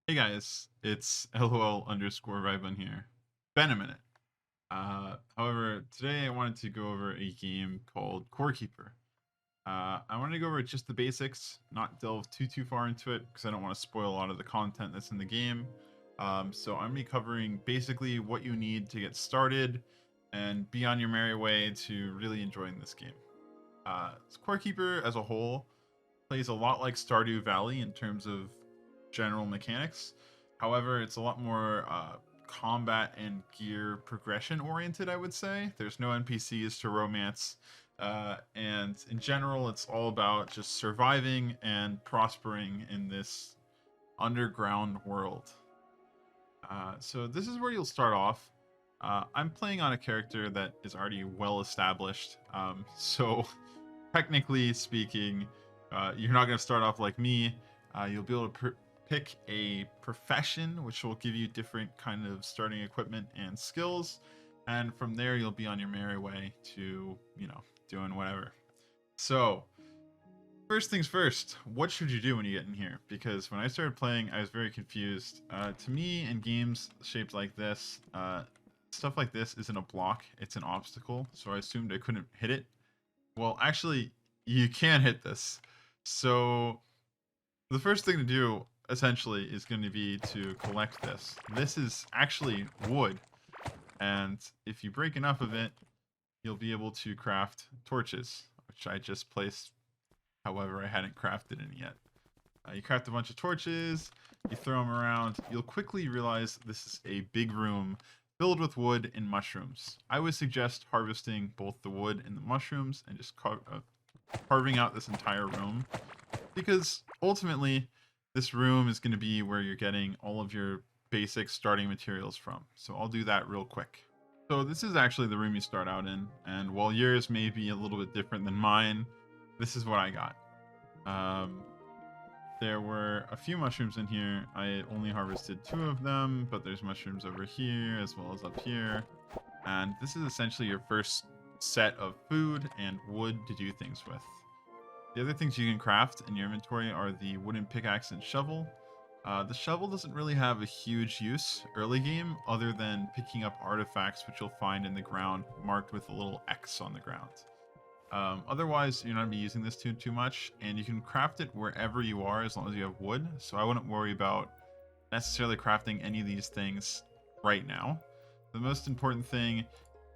Hey guys, it's LOL underscore Vibun here. Been a minute. However, today I wanted to go over a game called Core Keeper. I wanted to go over just the basics, not delve too far into it because I don't want to spoil a lot of the content that's in the game. So I'm gonna be covering basically what you need to get started and be on your merry way to really enjoying this game. Core Keeper as a whole plays a lot like Stardew Valley in terms of general mechanics. However, it's a lot more combat and gear progression oriented, I would say. There's no NPCs to romance. And in general, it's all about just surviving and prospering in this underground world. So this is where you'll start off. I'm playing on a character that is already well established. So technically speaking, you're not going to start off like me. You'll be able to pick a profession, which will give you different kind of starting equipment and skills, and from there you'll be on your merry way to doing whatever. So first things first, what should you do when you get in here? Because when I started playing, I was very confused. To me, in games shaped like this, stuff like this isn't a block; it's an obstacle. So I assumed I couldn't hit it. Well, actually, you can hit this. So the first thing to do essentially is going to be to collect this. This is actually wood, and if you break enough of it, you'll be able to craft torches, which I just placed. However, I hadn't crafted any yet. You craft a bunch of torches, you throw them around. You'll quickly realize this is a big room filled with wood and mushrooms. I would suggest harvesting both the wood and the mushrooms and just carving out this entire room, because ultimately this room is going to be where you're getting all of your basic starting materials from. So I'll do that real quick. So this is actually the room you start out in, and while yours may be a little bit different than mine, this is what I got. Um, there were a few mushrooms in here. I only harvested 2 of them, but there's mushrooms over here as well as up here. And this is essentially your first set of food and wood to do things with. The other things you can craft in your inventory are the wooden pickaxe and shovel. The shovel doesn't really have a huge use early game other than picking up artifacts which you'll find in the ground marked with a little X on the ground. Otherwise, you're not going to be using this too much, and you can craft it wherever you are as long as you have wood. So I wouldn't worry about necessarily crafting any of these things right now. The most important thing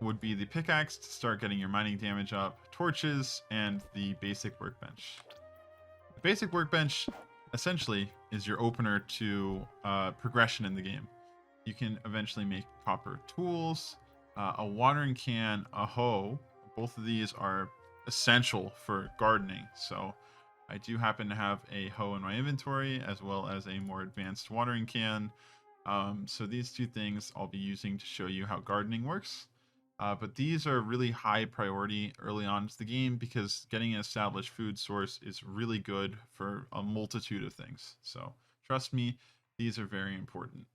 would be the pickaxe to start getting your mining damage up, torches, and the basic workbench. The basic workbench essentially is your opener to progression in the game. You can eventually make copper tools, a watering can, a hoe. Both of these are essential for gardening. So I do happen to have a hoe in my inventory as well as a more advanced watering can. So these two things I'll be using to show you how gardening works. But these are really high priority early on to the game because getting an established food source is really good for a multitude of things. So trust me, these are very important.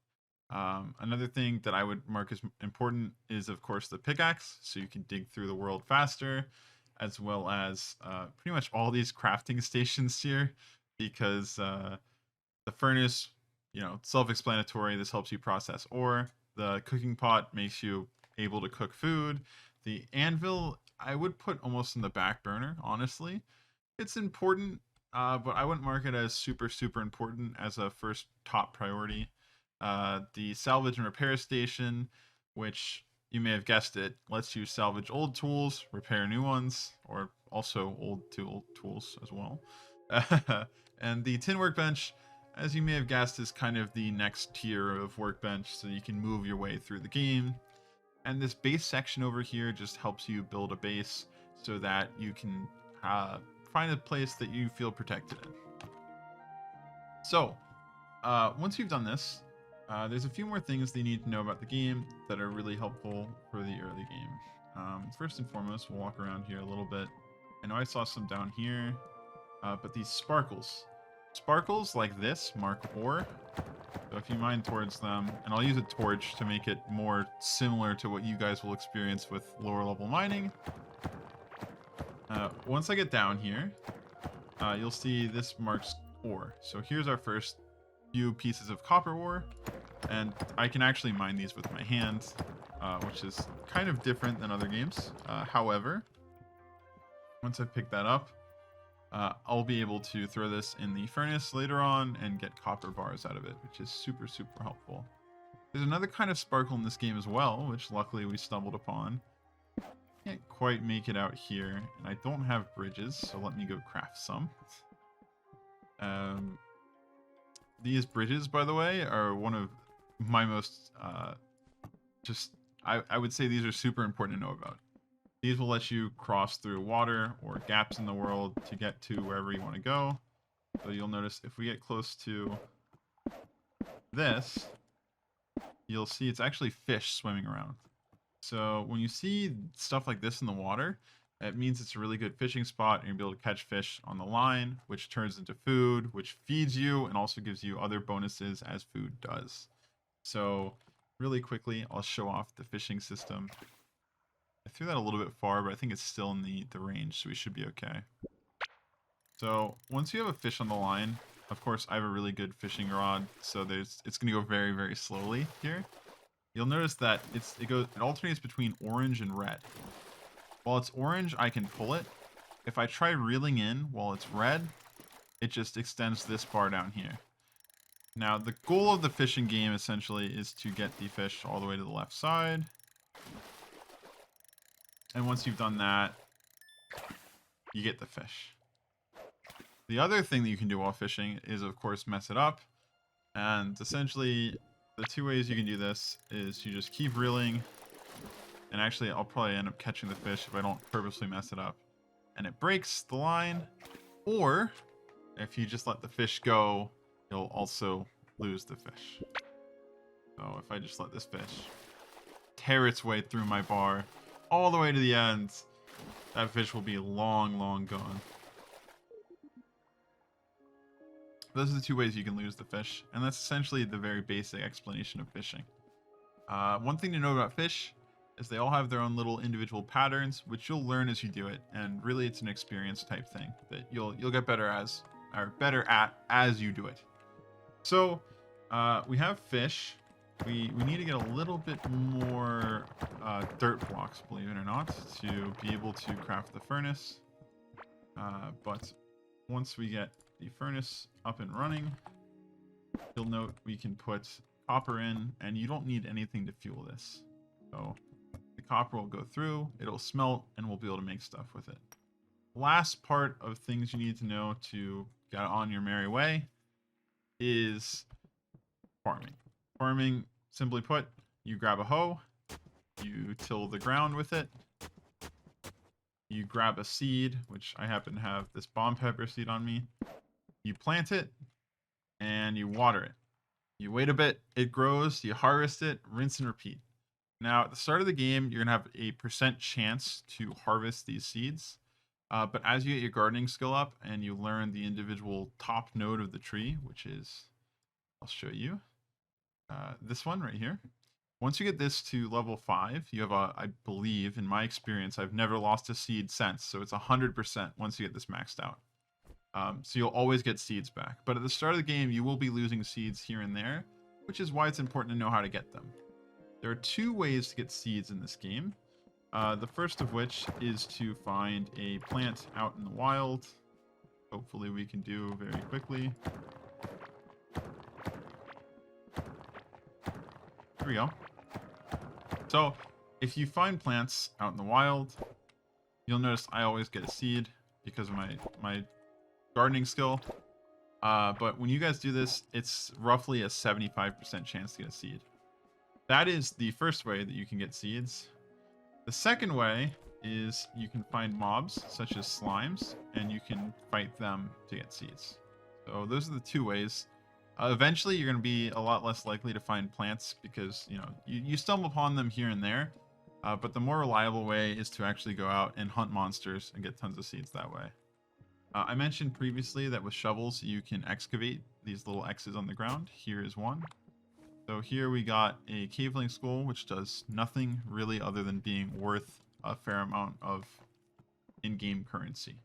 Another thing that I would mark as important is, of course, the pickaxe, so you can dig through the world faster, as well as pretty much all these crafting stations here, because the furnace, self-explanatory. This helps you process ore. The cooking pot makes you able to cook food. The anvil, I would put almost in the back burner, honestly. It's important, but I wouldn't mark it as super important as a first top priority. The salvage and repair station, which you may have guessed it, lets you salvage old tools, repair new ones, or also old tools as well. And the tin workbench, as you may have guessed, is kind of the next tier of workbench, so you can move your way through the game. And this base section over here just helps you build a base so that you can find a place that you feel protected in. So, once you've done this, there's a few more things that you need to know about the game that are really helpful for the early game. First and foremost, we'll walk around here a little bit. I know I saw some down here, but these sparkles like this mark ore. So if you mine towards them, and I'll use a torch to make it more similar to what you guys will experience with lower level mining. Once I get down here, you'll see this marks ore. So here's our first few pieces of copper ore, and I can actually mine these with my hands, which is kind of different than other games. However, once I pick that up, I'll be able to throw this in the furnace later on and get copper bars out of it, which is super, super helpful. There's another kind of sparkle in this game as well, which luckily we stumbled upon. Can't quite make it out here, and I don't have bridges, so let me go craft some. These bridges, by the way, are one of my most, I would say these are super important to know about. These will let you cross through water or gaps in the world to get to wherever you want to go. So you'll notice if we get close to this, you'll see it's actually fish swimming around. So when you see stuff like this in the water, it means it's a really good fishing spot and you'll be able to catch fish on the line, which turns into food, which feeds you and also gives you other bonuses as food does. So really quickly, I'll show off the fishing system. I threw that a little bit far, but I think it's still in the range, so we should be okay. So once you have a fish on the line, of course, I have a really good fishing rod, so it's going to go very, very slowly here. You'll notice that it alternates between orange and red. While it's orange, I can pull it. If I try reeling in while it's red, it just extends this bar down here. Now, the goal of the fishing game essentially is to get the fish all the way to the left side. And once you've done that, you get the fish. The other thing that you can do while fishing is, of course, mess it up. And essentially, the two ways you can do this is you just keep reeling. And actually, I'll probably end up catching the fish if I don't purposely mess it up. And it breaks the line. Or, if you just let the fish go, you'll also lose the fish. So if I just let this fish tear its way through my bar all the way to the end, that fish will be long, long gone. Those are the two ways you can lose the fish, and that's essentially the very basic explanation of fishing. One thing to know about fish is they all have their own little individual patterns, which you'll learn as you do it, and really it's an experience type thing that you'll get better at as you do it. So we have fish. We need to get a little bit more dirt blocks, believe it or not, to be able to craft the furnace. But once we get the furnace up and running, you'll note we can put copper in, and you don't need anything to fuel this. So the copper will go through, it'll smelt, and we'll be able to make stuff with it. Last part of things you need to know to get on your merry way is farming. Farming, simply put, you grab a hoe, you till the ground with it, you grab a seed, which I happen to have this bomb pepper seed on me, you plant it, and you water it. You wait a bit, it grows, you harvest it, rinse and repeat. Now, at the start of the game, you're going to have a % chance to harvest these seeds. But as you get your gardening skill up and you learn the individual top node of the tree, which is, I'll show you, this one right here. Once you get this to level 5, you have I believe, in my experience, I've never lost a seed since, so it's 100% once you get this maxed out. So you'll always get seeds back. But at the start of the game, you will be losing seeds here and there, which is why it's important to know how to get them. There are 2 ways to get seeds in this game. The first of which is to find a plant out in the wild. Hopefully we can do very quickly. Here we go. So if you find plants out in the wild, you'll notice I always get a seed because of my gardening skill. But when you guys do this, it's roughly a 75% chance to get a seed. That is the first way that you can get seeds. The second way is you can find mobs such as slimes, and you can fight them to get seeds. So those are the 2 ways. Eventually, you're going to be a lot less likely to find plants because you stumble upon them here and there. But the more reliable way is to actually go out and hunt monsters and get tons of seeds that way. I mentioned previously that with shovels you can excavate these little X's on the ground. Here is one. So here we got a caveling skull, which does nothing really other than being worth a fair amount of in-game currency.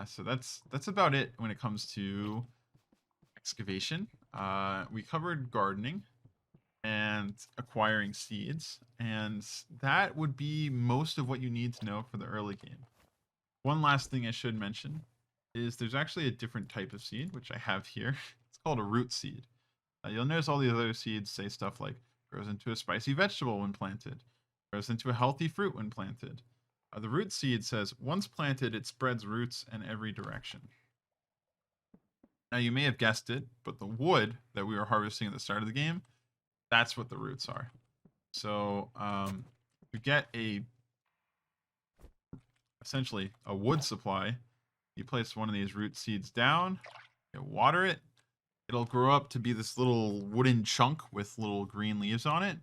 So that's about it when it comes to excavation. We covered gardening and acquiring seeds, and that would be most of what you need to know for the early game. One last thing I should mention is there's actually a different type of seed, which I have here. It's called a root seed. You'll notice all these other seeds say stuff like grows into a spicy vegetable when planted, grows into a healthy fruit when planted. The root seed says once planted, it spreads roots in every direction. Now, you may have guessed it, but the wood that we were harvesting at the start of the game, that's what the roots are. So, to get essentially a wood supply, you place one of these root seeds down, you water it, it'll grow up to be this little wooden chunk with little green leaves on it,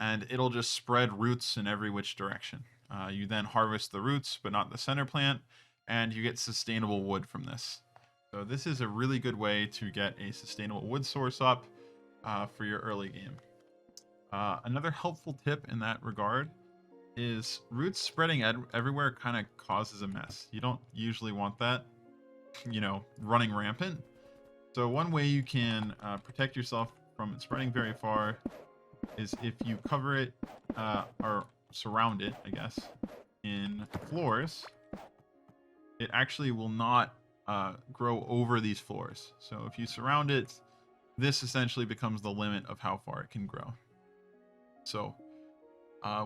and it'll just spread roots in every which direction. You then harvest the roots, but not the center plant, and you get sustainable wood from this. So this is a really good way to get a sustainable wood source up for your early game. Another helpful tip in that regard is roots spreading everywhere kind of causes a mess. You don't usually want that, running rampant. So one way you can protect yourself from it spreading very far is if you cover it or surround it, I guess, in floors. It actually will not grow over these floors. So if you surround it, this essentially becomes the limit of how far it can grow. So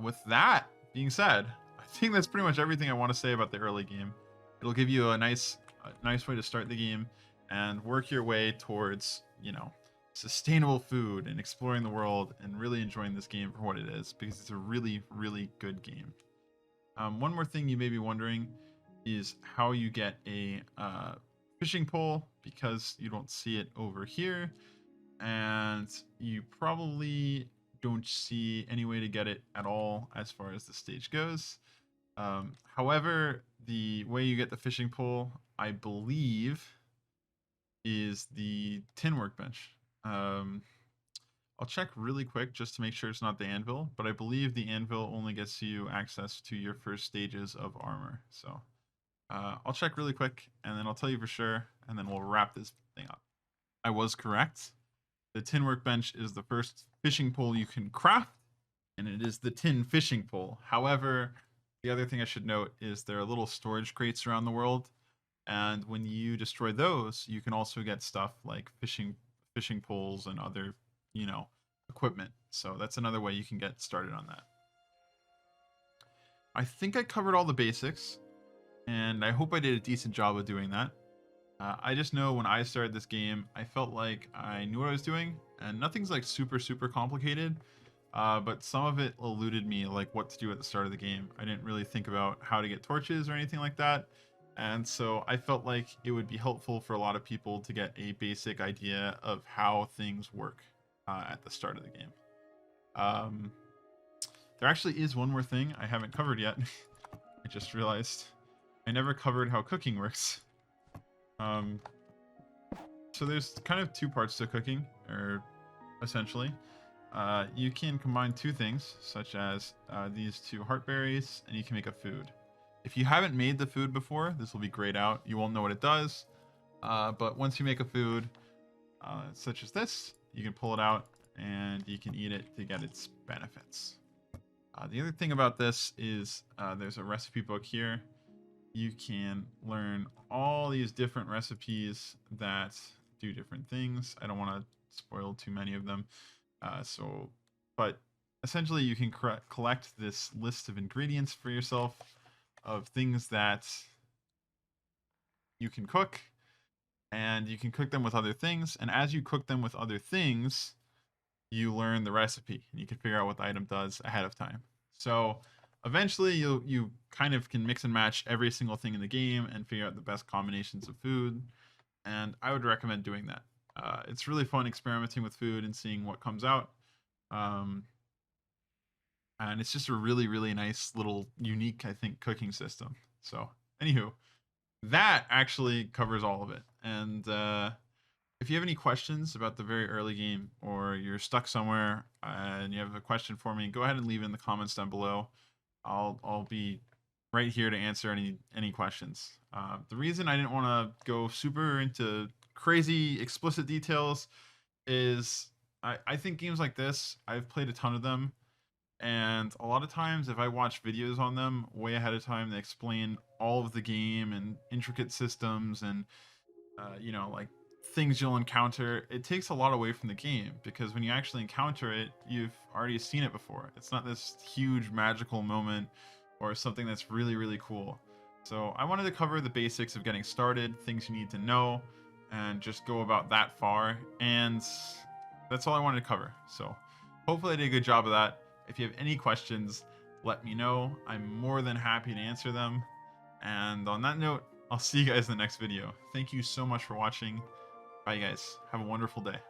with that being said, I think that's pretty much everything I want to say about the early game. It'll give you a nice way to start the game and work your way towards, sustainable food and exploring the world and really enjoying this game for what it is, because it's a really, really good game. One more thing you may be wondering is how you get a fishing pole, because you don't see it over here, and you probably don't see any way to get it at all as far as the stage goes. However, the way you get the fishing pole, I believe, is the tin workbench. I'll check really quick just to make sure it's not the anvil, but I believe the anvil only gets you access to your first stages of armor. So I'll check really quick, and then I'll tell you for sure, and then we'll wrap this thing up. I was correct. The tin workbench is the first fishing pole you can craft, and it is the tin fishing pole. However, the other thing I should note is there are little storage crates around the world, and when you destroy those, you can also get stuff like fishing poles and other, equipment. So that's another way you can get started on that. I think I covered all the basics, and I hope I did a decent job of doing that. I just know when I started this game, I felt like I knew what I was doing, and nothing's like super, super complicated. But some of it eluded me, like what to do at the start of the game. I didn't really think about how to get torches or anything like that. And so I felt like it would be helpful for a lot of people to get a basic idea of how things work at the start of the game. There actually is one more thing I haven't covered yet. I just realized I never covered how cooking works. So there's kind of two parts to cooking, or essentially. You can combine two things, such as these two heartberries, and you can make a food. If you haven't made the food before, this will be grayed out. You won't know what it does. But once you make a food, such as this, you can pull it out and you can eat it to get its benefits. The other thing about this is there's a recipe book here. You can learn all these different recipes that do different things. I don't want to spoil too many of them. But essentially you can collect this list of ingredients for yourself of things that you can cook, and you can cook them with other things. And as you cook them with other things, you learn the recipe and you can figure out what the item does ahead of time. So eventually you kind of can mix and match every single thing in the game and figure out the best combinations of food. And I would recommend doing that. It's really fun experimenting with food and seeing what comes out. And it's just a really, really nice little unique, I think, cooking system. So anywho, that actually covers all of it. And if you have any questions about the very early game, or you're stuck somewhere and you have a question for me, go ahead and leave it in the comments down below. I'll be right here to answer any questions. The reason I didn't want to go super into crazy explicit details is I think games like this, I've played a ton of them, and a lot of times if I watch videos on them way ahead of time, they explain all of the game and intricate systems and like things you'll encounter. It takes a lot away from the game because when you actually encounter it, you've already seen it before. It's not this huge magical moment or something that's really, really cool. So I wanted to cover the basics of getting started, things you need to know, and just go about that far. And that's all I wanted to cover. So hopefully I did a good job of that. If you have any questions, let me know. I'm more than happy to answer them. And on that note, I'll see you guys in the next video. Thank you so much for watching. Bye, guys. Have a wonderful day.